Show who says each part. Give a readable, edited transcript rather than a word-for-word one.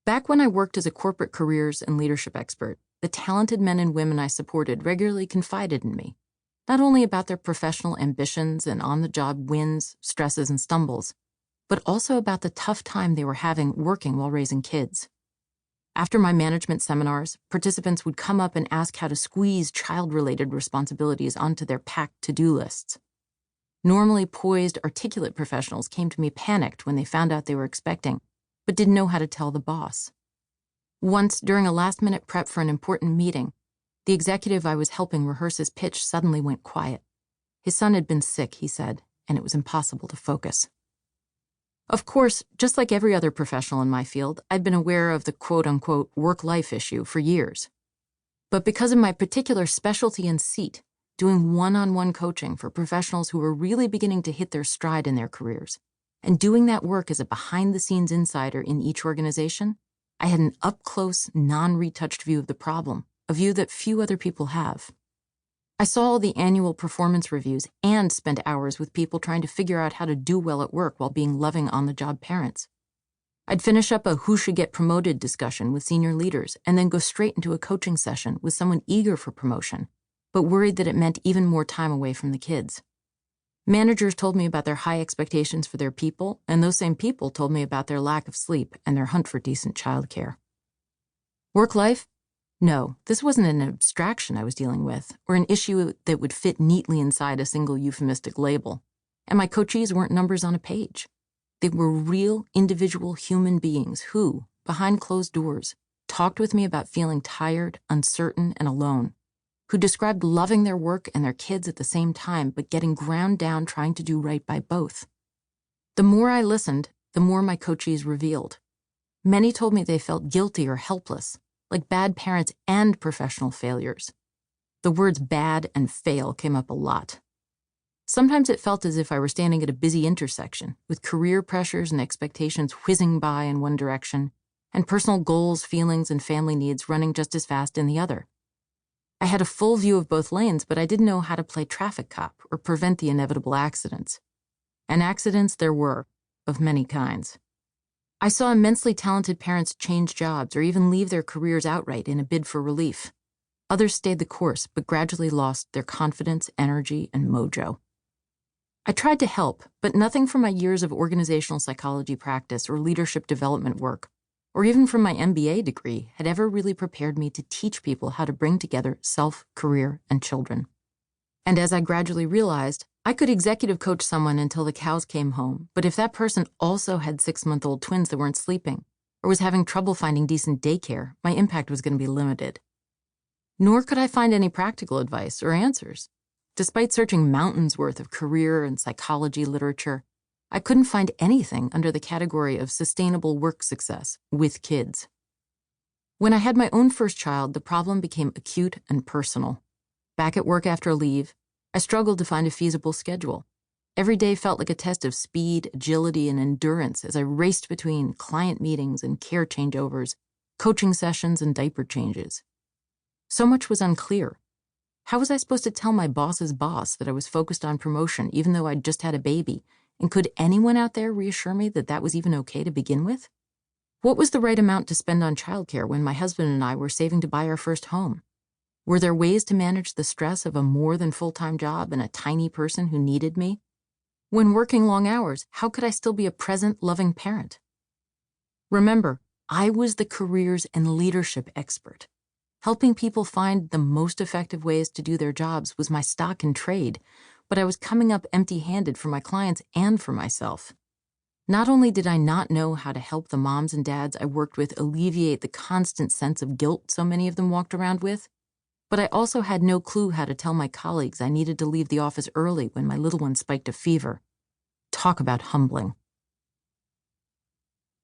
Speaker 1: Back when I worked as a corporate careers and leadership expert, the talented men and women I supported regularly confided in me, not only about their professional ambitions and on-the-job wins, stresses, and stumbles, but also about the tough time they were having working while raising kids. After my management seminars, participants would come up and ask how to squeeze child-related responsibilities onto their packed to-do lists. Normally poised, articulate professionals came to me panicked when they found out they were expecting, but didn't know how to tell the boss. Once, during a last-minute prep for an important meeting, the executive I was helping rehearse his pitch suddenly went quiet. His son had been sick, he said, and it was impossible to focus. Of course, just like every other professional in my field, I'd been aware of the quote-unquote work-life issue for years. But because of my particular specialty and seat, doing one-on-one coaching for professionals who were really beginning to hit their stride in their careers, and doing that work as a behind-the-scenes insider in each organization, I had an up-close, non-retouched view of the problem, a view that few other people have. I saw all the annual performance reviews and spent hours with people trying to figure out how to do well at work while being loving on-the-job parents. I'd finish up a who should get promoted discussion with senior leaders and then go straight into a coaching session with someone eager for promotion, but worried that it meant even more time away from the kids. Managers told me about their high expectations for their people, and those same people told me about their lack of sleep and their hunt for decent childcare. Work life? No, this wasn't an abstraction I was dealing with, or an issue that would fit neatly inside a single euphemistic label. And my coachees weren't numbers on a page. They were real, individual human beings who, behind closed doors, talked with me about feeling tired, uncertain, and alone, who described loving their work and their kids at the same time, but getting ground down trying to do right by both. The more I listened, the more my coachees revealed. Many told me they felt guilty or helpless, like bad parents and professional failures. The words bad and fail came up a lot. Sometimes it felt as if I were standing at a busy intersection, with career pressures and expectations whizzing by in one direction, and personal goals, feelings, and family needs running just as fast in the other. I had a full view of both lanes, but I didn't know how to play traffic cop or prevent the inevitable accidents. And accidents there were, of many kinds. I saw immensely talented parents change jobs or even leave their careers outright in a bid for relief. Others stayed the course, but gradually lost their confidence, energy, and mojo. I tried to help, but nothing from my years of organizational psychology practice or leadership development work, or even from my MBA degree, had ever really prepared me to teach people how to bring together self, career, and children. And as I gradually realized, I could executive coach someone until the cows came home, but if that person also had 6-month-old twins that weren't sleeping, or was having trouble finding decent daycare, my impact was going to be limited. Nor could I find any practical advice or answers. Despite searching mountains worth of career and psychology literature, I couldn't find anything under the category of sustainable work success with kids. When I had my own first child, the problem became acute and personal. Back at work after leave, I struggled to find a feasible schedule. Every day felt like a test of speed, agility, and endurance as I raced between client meetings and care changeovers, coaching sessions, and diaper changes. So much was unclear. How was I supposed to tell my boss's boss that I was focused on promotion even though I'd just had a baby? And could anyone out there reassure me that that was even okay to begin with? What was the right amount to spend on childcare when my husband and I were saving to buy our first home? Were there ways to manage the stress of a more than full-time job and a tiny person who needed me? When working long hours, how could I still be a present, loving parent? Remember, I was the careers and leadership expert. Helping people find the most effective ways to do their jobs was my stock in trade, but I was coming up empty-handed for my clients and for myself. Not only did I not know how to help the moms and dads I worked with alleviate the constant sense of guilt so many of them walked around with, but I also had no clue how to tell my colleagues I needed to leave the office early when my little one spiked a fever. Talk about humbling.